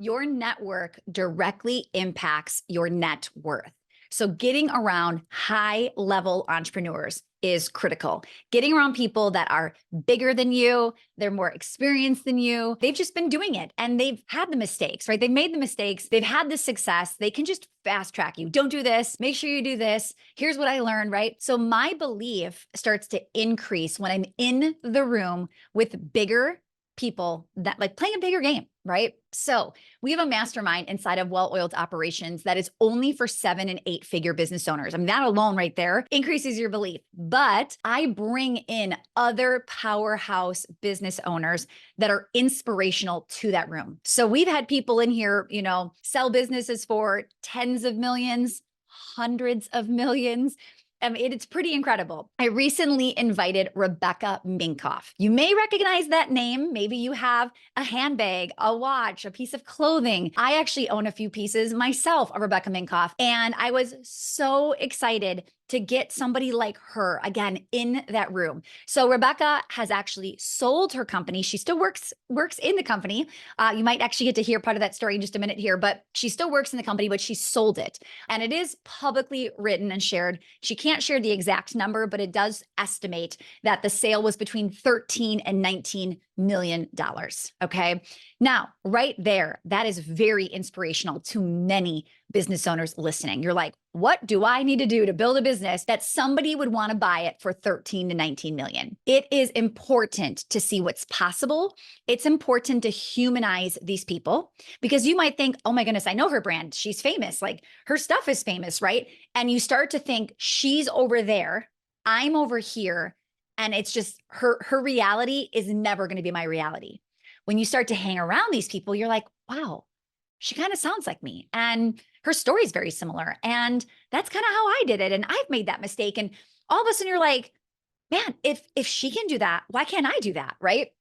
Your network directly impacts your net worth. So getting around high level entrepreneurs is critical. Getting around people that are bigger than you, they're more experienced than you. They've just been doing it and they've had the mistakes, right? They've made the mistakes. They've had the success. They can just fast track you. Don't do this. Make sure you do this. Here's what I learned, right? So my belief starts to increase when I'm in the room with bigger people that like playing a bigger game, right? So we have a mastermind inside of Well-Oiled Operations that is only for 7 and 8 figure business owners. I mean, that alone right there increases your belief. But I bring in other powerhouse business owners that are inspirational to that room. So we've had people in here, sell businesses for tens of millions, hundreds of millions. It's pretty incredible. I recently invited Rebecca Minkoff. You may recognize that name. Maybe you have a handbag, a watch, a piece of clothing. I actually own a few pieces myself of Rebecca Minkoff, and I was so excited to get somebody like her again in that room. So Rebecca has actually sold her company. She still works in the company. You might actually get to hear part of that story in just a minute here, but she still works in the company, but she sold it. And it is publicly written and shared. She can't share the exact number, but it does estimate that the sale was between 13 and 19 million dollars. Okay. Now, right there, that is very inspirational to many business owners listening. You're like, what do I need to do to build a business that somebody would want to buy it for 13 to 19 million? It is important to see what's possible. It's important to humanize these people because you might think, oh my goodness, I know her brand. She's famous. Like her stuff is famous, right? And you start to think she's over there, I'm over here. And it's just her reality is never going to be my reality. When you start to hang around these people, you're like, wow, she kind of sounds like me. And her story is very similar. And that's kind of how I did it. And I've made that mistake. And all of a sudden you're like, man, if she can do that, why can't I do that? Right.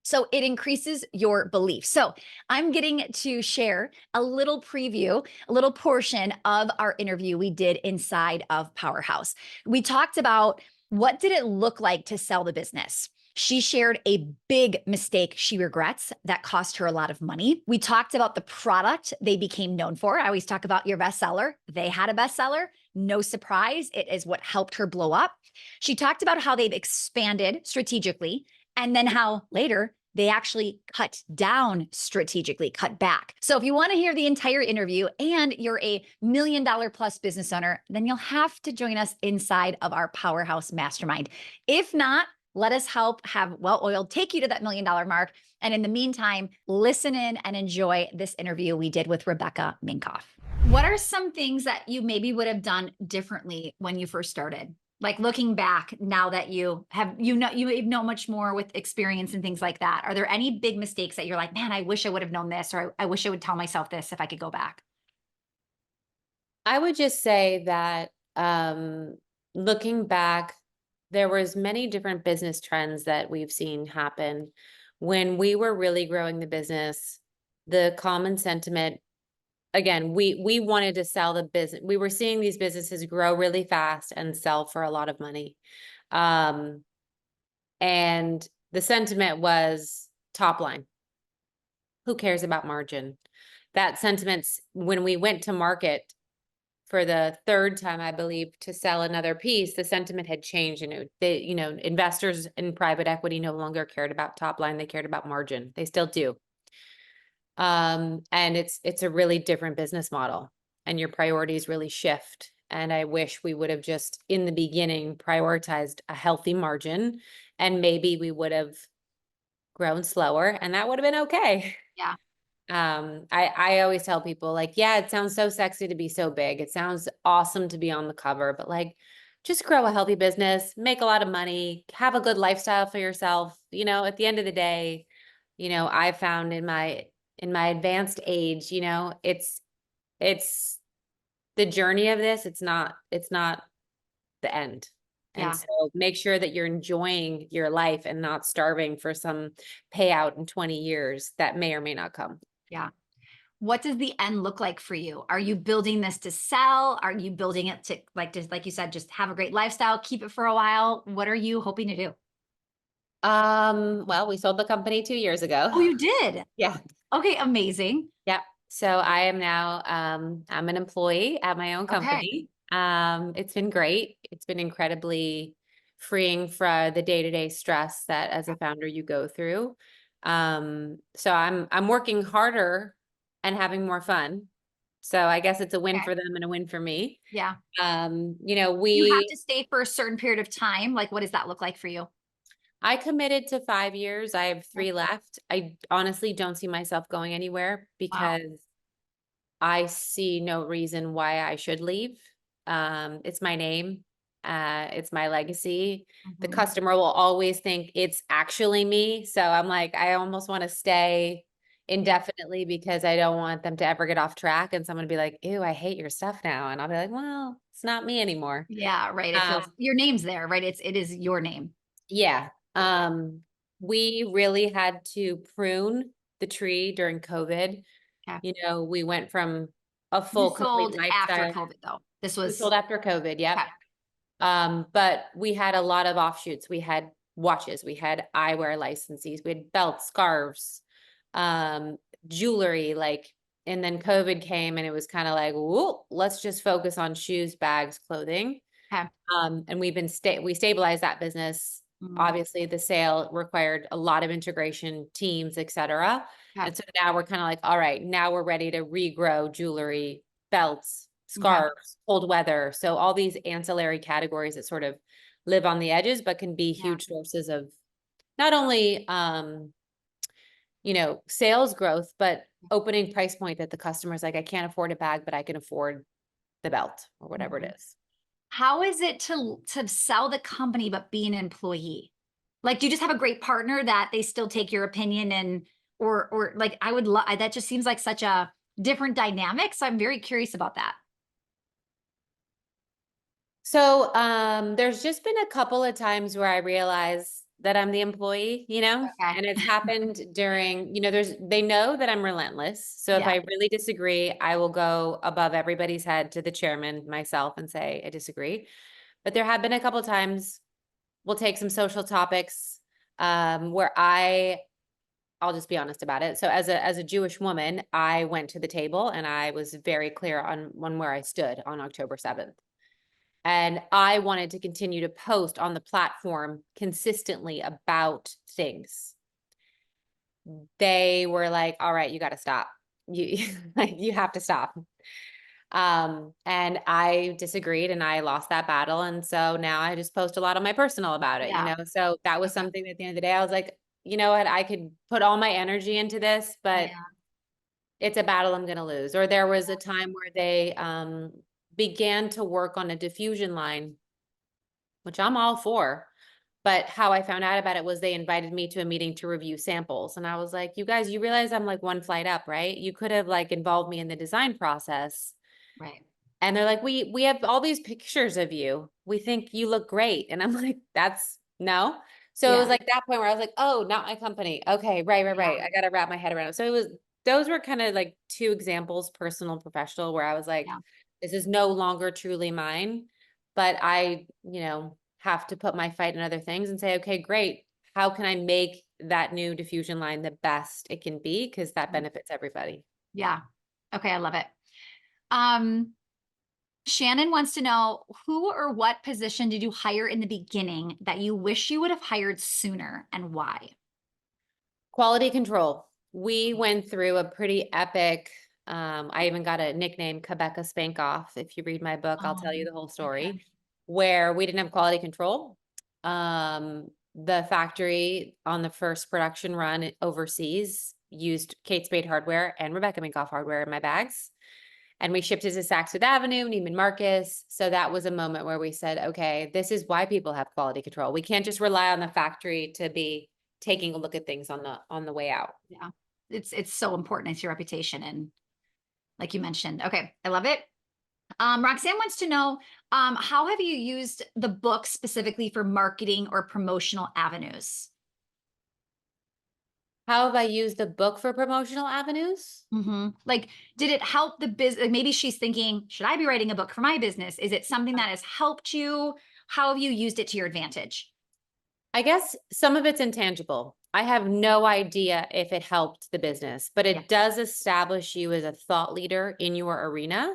So it increases your belief. So I'm getting to share a little preview, a little portion of our interview we did inside of Powerhouse. We talked about what did it look like to sell the business? She shared a big mistake she regrets that cost her a lot of money. We talked about the product they became known for. I always talk about your bestseller. They had a bestseller. No surprise. It is what helped her blow up. She talked about how they've expanded strategically and then how later they actually cut down strategically, cut back. So if you want to hear the entire interview and you're a $1 million plus business owner, then you'll have to join us inside of our Powerhouse Mastermind. If not, let us help have Well-Oiled take you to that $1 million mark. And in the meantime, listen in and enjoy this interview we did with Rebecca Minkoff. What are some things that you maybe would have done differently when you first started? Like looking back now that you know much more with experience and things like that. Are there any big mistakes that you're like, man, I wish I would have known this, or I wish I would tell myself this if I could go back? I would just say that looking back, there was many different business trends that we've seen happen. When we were really growing the business, the common sentiment, again, we wanted to sell the business. We were seeing these businesses grow really fast and sell for a lot of money. And the sentiment was top line. Who cares about margin? That sentiment's when we went to market for the third time, I believe, to sell another piece, the sentiment had changed, and investors in private equity no longer cared about top line; they cared about margin. They still do, and it's a really different business model, and your priorities really shift. And I wish we would have just in the beginning prioritized a healthy margin, and maybe we would have grown slower, and that would have been okay. Yeah. I always tell people like, yeah, it sounds so sexy to be so big. It sounds awesome to be on the cover, but like, just grow a healthy business, make a lot of money, have a good lifestyle for yourself. At the end of the day, I found in my advanced age, it's the journey of this. It's not the end. Yeah. And so make sure that you're enjoying your life and not starving for some payout in 20 years that may or may not come. Yeah. What does the end look like for you? Are you building this to sell? Are you building it to like you said, just have a great lifestyle, keep it for a while? What are you hoping to do? Well, we sold the company 2 years ago. Oh, you did? Yeah. Okay, amazing. Yeah. So I am now, I'm an employee at my own Okay. company. It's been great. It's been incredibly freeing for the day-to-day stress that as a founder you go through. So I'm working harder and having more fun. So I guess it's a win Okay. for them and a win for me. Yeah. You have We to stay for a certain period of time. Like, what does that look like for you? I committed to 5 years. I have Okay. 3 left. I honestly don't see myself going anywhere Wow. because I see no reason why I should leave. It's my name. It's my legacy. The Mhm. customer will always think it's actually me. So I'm like, I almost want to stay Yeah. indefinitely because I don't want them to ever get off track and someone to be like, ew, I hate your stuff now. And I'll be like, well, it's not me anymore. Yeah, right. It Um, feels your name's there, right? It is your name. yeah. We really had to prune the tree during COVID. Okay. We went from a You full complete sold after lifestyle. COVID though. This We was sold after COVID, yep. okay. But we had a lot of offshoots. We had watches, we had eyewear licensees, we had belts, scarves, um, jewelry, and then COVID came and it was kind of like, whoa, let's just focus on shoes, bags, clothing. Okay. And we stabilized that business. Mhm. Obviously, the sale required a lot of integration, teams, et cetera. Okay. And so now we're kind of like, all right, now we're ready to regrow jewelry, belts, Okay. scarves, cold weather. So all these ancillary categories that sort of live on the edges, but can be Yeah. huge sources of not only sales growth, but opening price point that the customer's like, I can't afford a bag, but I can afford the belt or whatever Mhm. it is. How is it to sell the company but be an employee? Like, do you just have a great partner that they still take your opinion and or like I would love that just seems like such a different dynamic. So I'm very curious about that. So, there's just been a couple of times where I realize that I'm the employee, Okay. and it's happened during, they know that I'm relentless. So if Yeah. I really disagree, I will go above everybody's head to the chairman, myself, and say, I disagree. But there have been a couple of times we'll take some social topics, where I'll just be honest about it. So as a Jewish woman, I went to the table and I was very clear on where I stood on October 7th. And I wanted to continue to post on the platform consistently about things. They were like, all right, you got to stop. You like you have to stop. And I disagreed and I lost that battle. And so now I just post a lot on my personal about it, Yeah. So that was Okay. something that at the end of the day, I was like, you know what, I could put all my energy into this, but Yeah. it's a battle I'm gonna lose. Or there was a time where they began to work on a diffusion line, which I'm all for. But how I found out about it was they invited me to a meeting to review samples. And I was like, you guys, you realize I'm like one flight up, right? You could have like involved me in the design process. Right. And they're like, we have all these pictures of you. We think you look great. And I'm like, that's no. So it was Yeah. like that point where I was like, oh, not my company. Okay, right, right, Yeah. right. I got to wrap my head around it. So those were kind of like two examples, personal, professional, where I was like, Yeah. this is no longer truly mine. But I, have to put my fight in other things and say, okay, great. How can I make that new diffusion line the best it can be? Because that benefits everybody. Yeah. Okay, I love it. Um, Shannon wants to know who or what position did you hire in the beginning that you wish you would have hired sooner and why? Quality control. We went through a pretty epic, I even got a nickname, Rebecca Minkoff. If you read my book, I'll tell you the whole Okay. story, where we didn't have quality control. The factory on the first production run overseas used Kate Spade hardware and Rebecca Minkoff hardware in my bags. And we shipped it to Saks Fifth Avenue, Neiman Marcus. So that was a moment where we said, okay, this is why people have quality control. We can't just rely on the factory to be taking a look at things on the way out. Yeah. It's so important. It's your reputation. And like you mentioned. Okay, I love it. Roxanne wants to know, how have you used the book specifically for marketing or promotional avenues? How have I used the book for promotional avenues? Like, did it help the business? Maybe she's thinking, should I be writing a book for my business? Is it something that has helped you? How have you used it to your advantage? I guess some of it's intangible. I have no idea if it helped the business, but Yeah. it does establish you as a thought leader in your arena.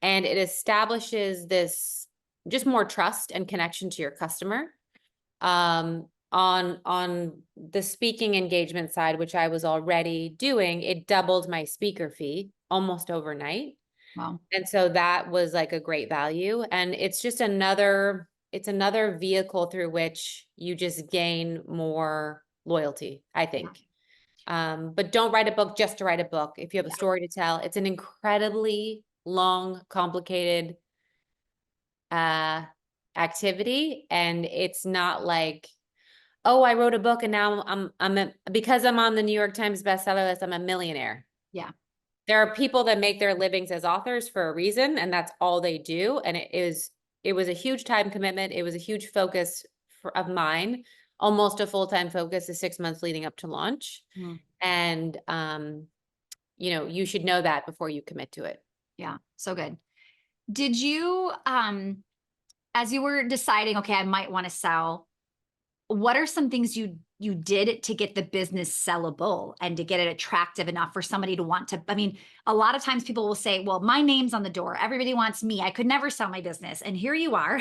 And it establishes this just more trust and connection to your customer. On the speaking engagement side, which I was already doing, it doubled my speaker fee almost overnight. Wow. And so that was like a great value. And it's just it's another vehicle through which you just gain more loyalty, I think. But don't write a book just to write a book. If you have a story to tell, it's an incredibly long, complicated activity. And it's not like, oh, I wrote a book and now because I'm on the New York Times bestseller list, I'm a millionaire. Yeah. There are people that make their livings as authors for a reason, and that's all they do. And it was a huge time commitment. It was a huge focus of mine, almost a full-time focus, the 6 months leading up to launch. Mm. And you should know that before you commit to it. Yeah. So good. Did you, as you were deciding, okay, I might want to sell, what are some things you did to get the business sellable and to get it attractive enough for somebody to want to? I mean, a lot of times people will say, well, my name's on the door. Everybody wants me. I could never sell my business. And here you are,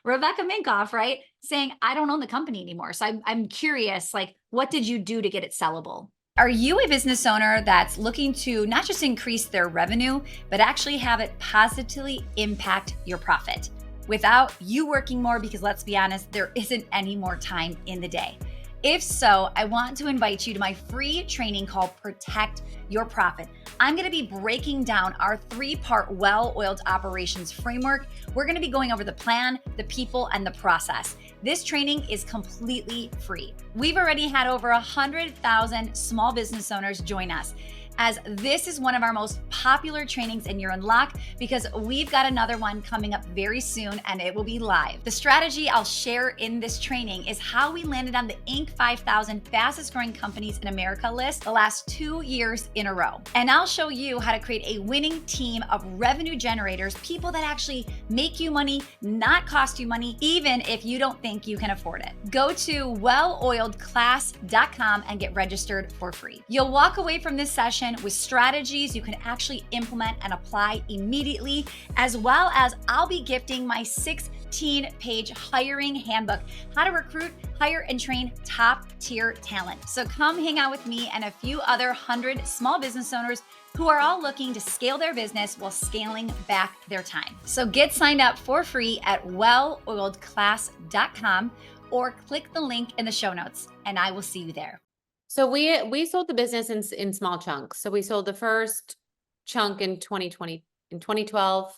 Rebecca Minkoff, right? Saying, I don't own the company anymore. So I'm curious, like, what did you do to get it sellable? Are you a business owner that's looking to not just increase their revenue, but actually have it positively impact your profit without you working more? Because let's be honest, there isn't any more time in the day. If so, I want to invite you to my free training called Protect Your Profit. I'm going to be breaking down our 3-part well-oiled operations framework. We're going to be going over the plan, the people, and the process. This training is completely free. We've already had over 100,000 small business owners join us, as this is one of our most popular trainings and you're in luck because we've got another one coming up very soon and it will be live. The strategy I'll share in this training is how we landed on the Inc. 5000 fastest growing companies in America list the last 2 years in a row. And I'll show you how to create a winning team of revenue generators, people that actually make you money, not cost you money, even if you don't think you can afford it. Go to welloiledclass.com and get registered for free. You'll walk away from this session with strategies you can actually implement and apply immediately, as well as I'll be gifting my 16-page hiring handbook, how to recruit, hire, and train top-tier talent. So come hang out with me and a few other 100 small business owners who are all looking to scale their business while scaling back their time. So get signed up for free at welloiledclass.com or click the link in the show notes, and I will see you there. So we sold the business in small chunks. So we sold the first chunk in 2012,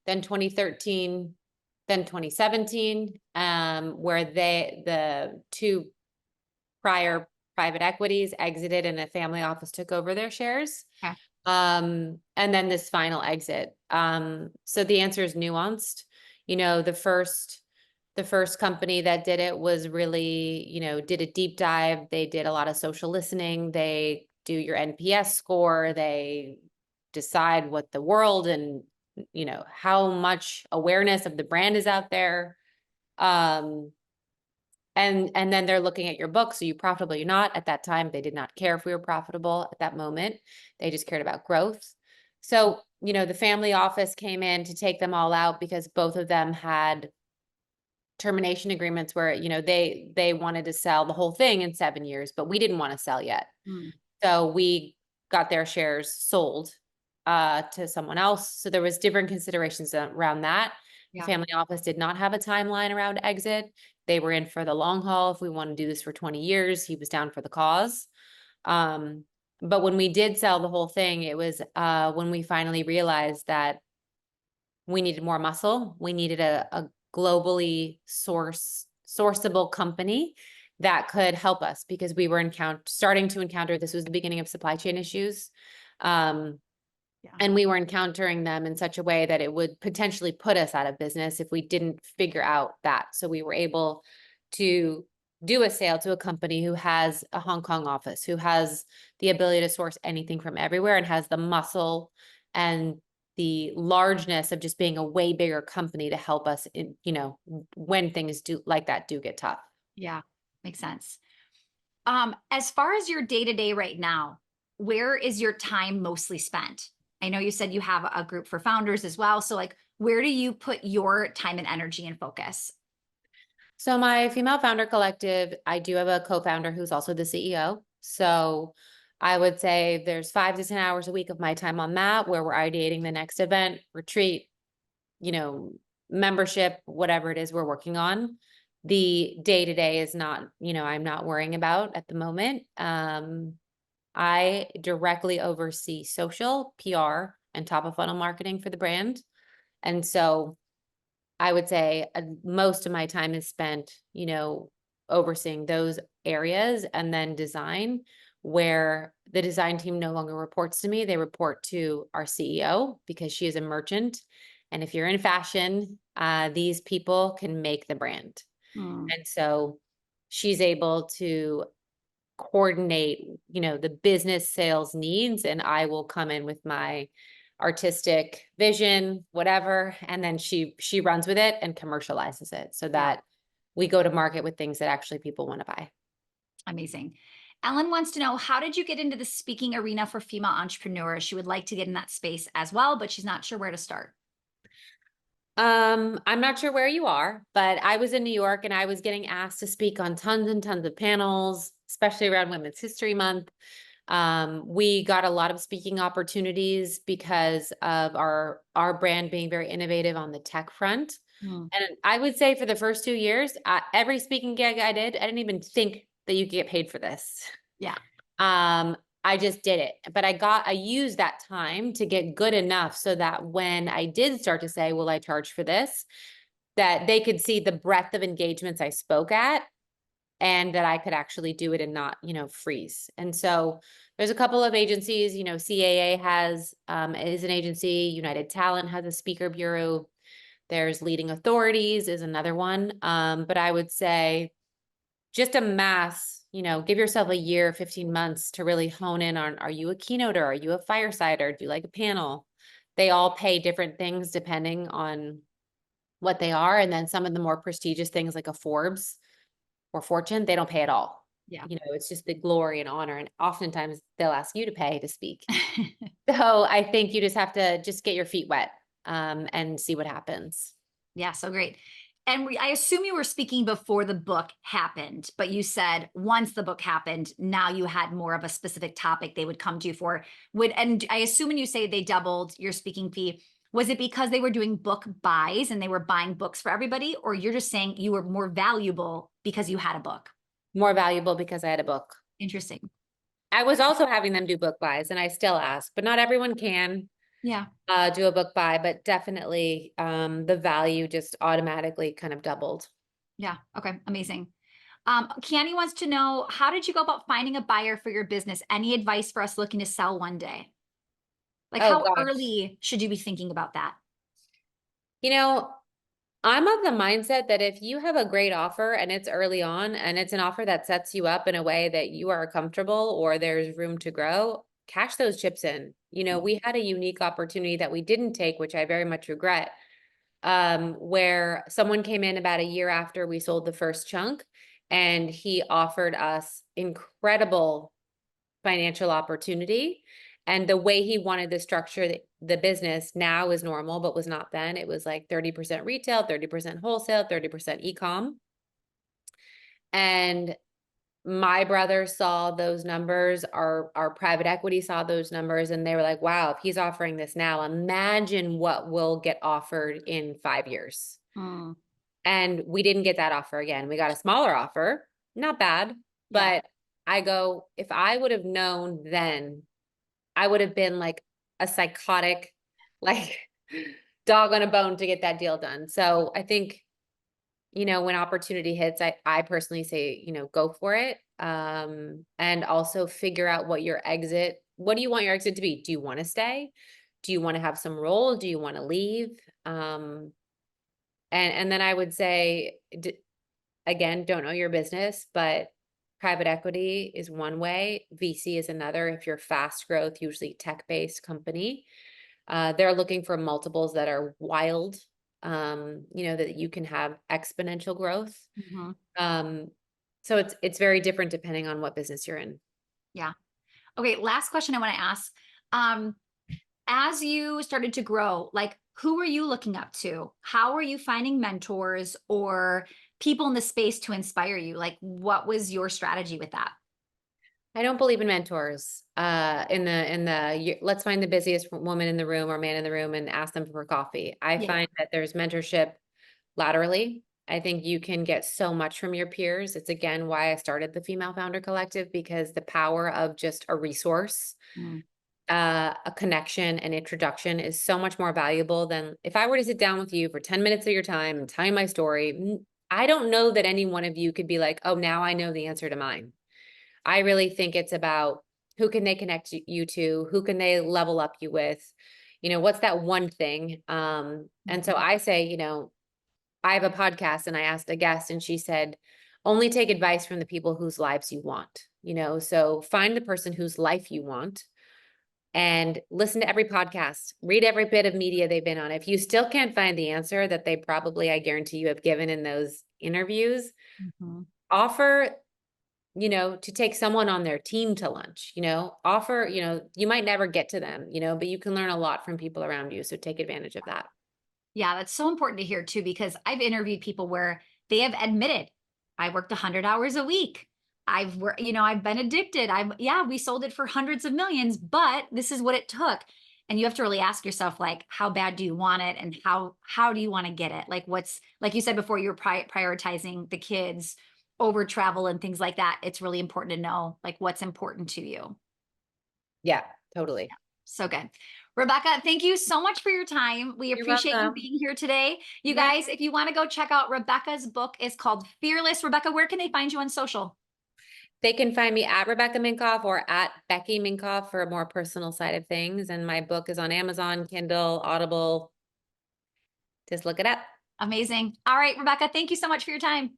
then 2013, then 2017, where the 2 prior private equities exited and a family office took over their shares. Okay. And then this final exit. So the answer is nuanced. The first company that did it was really, did a deep dive. They did a lot of social listening. They do your NPS score. They decide what the world and, how much awareness of the brand is out there. And then they're looking at your book. So you profitable, you're not. At that time, they did not care if we were profitable at that moment. They just cared about growth. So, the family office came in to take them all out because both of them had termination agreements where, they wanted to sell the whole thing in 7 years, but we didn't want to sell yet. So we got their shares sold to someone else. So there was different considerations around that. Yeah. The family office did not have a timeline around exit. They were in for the long haul. If we want to do this for 20 years, he was down for the cause. But when we did sell the whole thing, it was when we finally realized that we needed more muscle. We needed a globally sourceable company that could help us because we were starting to encounter, this was the beginning of supply chain issues. And we were encountering them in such a way that it would potentially put us out of business if we didn't figure out that. So we were able to do a sale to a company who has a Hong Kong office, who has the ability to source anything from everywhere and has the muscle and the largeness of just being a way bigger company to help us in, when things do get tough. Yeah, makes sense. As far as your day-to-day right now, where is your time mostly spent? I know you said you have a group for founders as well. So like, where do you put your time and energy and focus? So my female founder collective, I do have a co-founder who's also the CEO. So I would say there's 5 to 10 hours a week of my time on that, where we're ideating the next event, retreat, you know, membership, whatever it is we're working on. The day to day is not, I'm not worrying about at the moment. I directly oversee social, PR, and top of funnel marketing for the brand. And so I would say most of my time is spent, overseeing those areas, and then design, where the design team no longer reports to me. They report to our CEO because she is a merchant. And if you're in fashion, these people can make the brand. Hmm. And so she's able to coordinate, the business sales needs, and I will come in with my artistic vision, whatever, and then she runs with it and commercializes it so Yeah, that we go to market with things that actually people want to buy. amazing. Ellen wants to know, how did you get into the speaking arena for female entrepreneurs? She would like to get in that space as well, but she's not sure where to start. I'm not sure where you are, but I was in New York and I was getting asked to speak on tons and tons of panels, especially around Women's History Month. We got a lot of speaking opportunities because of our brand being very innovative on the tech front. Hmm. And I would say for the first 2 years, every speaking gig I didn't even think that you could get paid for this. Yeah. Um, I just did it. But I used that time to get good enough so that when I did start to say, will I charge for this, that they could see the breadth of engagements I spoke at, and that I could actually do it and not, freeze. And so there's a couple of agencies, CAA is an agency, United Talent has a speaker bureau. There's Leading Authorities is another one. But I would say just amass, give yourself a year, 15 months to really hone in on, are you a keynoter? Are you a firesider? Do you like a panel? They all pay different things depending on what they are. And then some of the more prestigious things like a Forbes or Fortune, they don't pay at all. Yeah. It's just the glory and honor. And oftentimes they'll ask you to pay to speak. So I think you just have to just get your feet wet, and see what happens. Yeah, so great. And I assume you were speaking before the book happened, but you said once the book happened, now you had more of a specific topic they would come to you for. And I assume when you say they doubled your speaking fee, was it because they were doing book buys and they were buying books for everybody, or you're just saying you were more valuable because you had a book? More valuable because I had a book. Interesting. I was also having them do book buys, and I still ask, but not everyone can Yeah. do a book buy, but definitely the value just automatically kind of doubled. Yeah. Okay. Amazing. Kiani wants to know, how did you go about finding a buyer for your business? Any advice for us looking to sell one day? Like, Oh how gosh. early should you be thinking about that? You know, I'm of the mindset that if you have a great offer and it's early on and it's an offer that sets you up in a way that you are comfortable or there's room to grow, cash those chips in. We had a unique opportunity that we didn't take, which I very much regret, where someone came in about a year after we sold the first chunk, and he offered us incredible financial opportunity. And the way he wanted to structure the business now is normal, but was not then. It was like 30% retail, 30% wholesale, 30% e-com. And my brother saw those numbers, our private equity saw those numbers, and they were like, wow, if he's offering this now, imagine what will get offered in 5 years. Mm, And we didn't get that offer again. We got a smaller offer, not bad, yeah. but I go, if I would have known then, I would have been like a psychotic, like dog on a bone to get that deal done. So I think, when opportunity hits, I personally say, go for it. And also figure out what do you want your exit to be? Do you want to stay? Do you want to have some role? Do you want to leave? And then I would say, again, don't know your business, but private equity is one way. VC is another. If you're fast growth, usually tech-based company, they're looking for multiples that are wild, that you can have exponential growth. Mhm. Um, So it's very different depending on what business you're in. Yeah. Okay. Last question I want to ask. Um, as you started to grow, like who were you looking up to? How were you finding mentors or people in the space to inspire you? Like, what was your strategy with that? I don't believe in mentors. Let's find the busiest woman in the room or man in the room and ask them for coffee. I Yeah. find that there's mentorship laterally. I think you can get so much from your peers. It's again why I started the Female Founder Collective, because the power of just a resource, Mm. a connection, an introduction is so much more valuable than if I were to sit down with you for 10 minutes of your time and tell you my story. I don't know that any one of you could be like, oh, now I know the answer to mine. I really think it's about who can they connect you to, who can they level up you with, what's that one thing? And so I say, I have a podcast and I asked a guest and she said, only take advice from the people whose lives you want, so find the person whose life you want and listen to every podcast, read every bit of media they've been on. If you still can't find the answer that they probably, I guarantee you, have given in those interviews, Mhm. offer to take someone on their team to lunch, offer, you might never get to them, but you can learn a lot from people around you. So take advantage of that. Yeah, that's so important to hear too, because I've interviewed people where they have admitted, I worked 100 hours a week. I've worked, I've been addicted. Yeah, we sold it for hundreds of millions, but this is what it took. And you have to really ask yourself, like, how bad do you want it? And how do you want to get it? Like like you said before, you're prioritizing the kids over travel and things like that. It's really important to know like what's important to you. Yeah, totally. So good. Rebecca, thank you so much for your time. We You're appreciate you welcome. being here today. You Yeah. guys, if you want to go check out Rebecca's book, is called Fearless. Rebecca, where can they find you on social? They can find me at Rebecca Minkoff or at Becky Minkoff for a more personal side of things. And my book is on Amazon, Kindle, Audible. Just look it up. Amazing. All right, Rebecca, thank you so much for your time.